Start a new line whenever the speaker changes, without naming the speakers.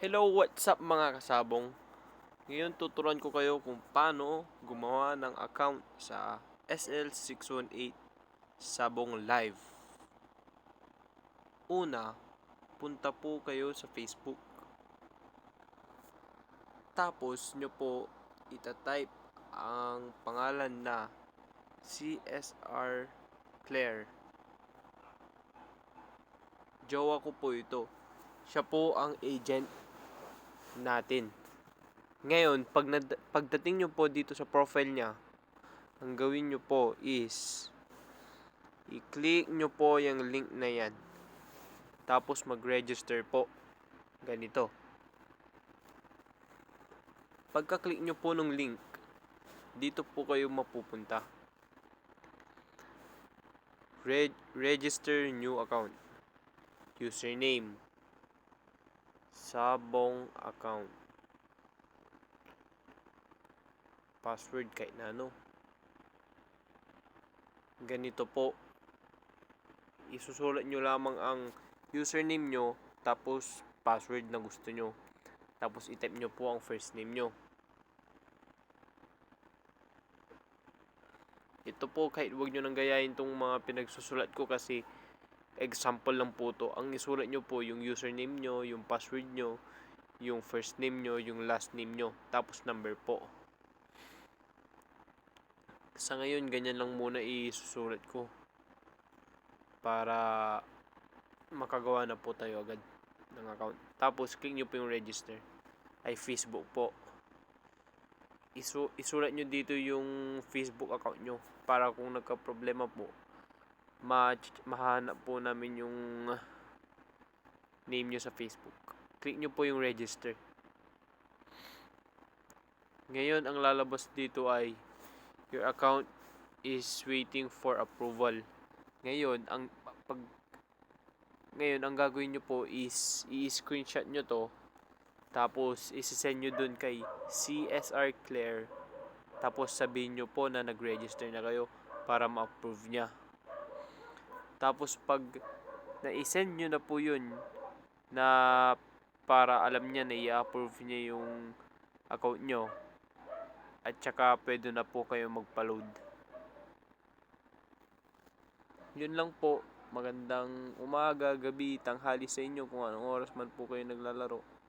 Hello, what's up mga kasabong? Ngayon tuturuan ko kayo kung paano gumawa ng account sa SL618 Sabong Live. Una, punta po kayo sa Facebook. Tapos nyo po itatype ang pangalan na CSR Claire. Jowa ko po ito. Siya po ang agent natin. Ngayon, pagdating nyo po dito sa profile niya, ang gawin nyo po is i-click nyo po yung link na yan. Tapos mag-register po. Ganito. Pagka-click nyo po ng link, dito po kayo mapupunta. Register new account. Username. Sabong account. Password kahit na ano. Ganito po. Isusulat nyo lamang ang username nyo, tapos password na gusto nyo. Tapos i-type nyo po ang first name nyo. Ito po, kahit huwag nyo nang gayahin itong mga pinagsusulat ko kasi example lang po to. Ang isulat nyo po yung username nyo, yung password nyo, yung first name nyo, yung last name nyo, tapos number po. Sa ngayon, ganyan lang muna isusulat ko para makagawa na po tayo agad ng account. Tapos click nyo po yung register. Ay Facebook po. Isulat nyo dito yung Facebook account nyo para kung nagka-problema po, mahanap po namin yung name nyo sa Facebook. Click nyo po yung register. Ngayon, ang lalabas dito ay your account is waiting for approval. Ngayon, ang gagawin nyo po is i-screenshot nyo to. Tapos, isi-send nyo dun kay CSR Claire. Tapos, sabihin nyo po na nag-register na kayo para ma-approve niya. Tapos, pag na-send nyo na po yun, na para alam niya na i-approve niya yung account nyo, at saka pwede na po kayo magpa-load. Yun lang po. Magandang umaga, gabi, tanghali sa inyo kung anong oras man po kayo naglalaro.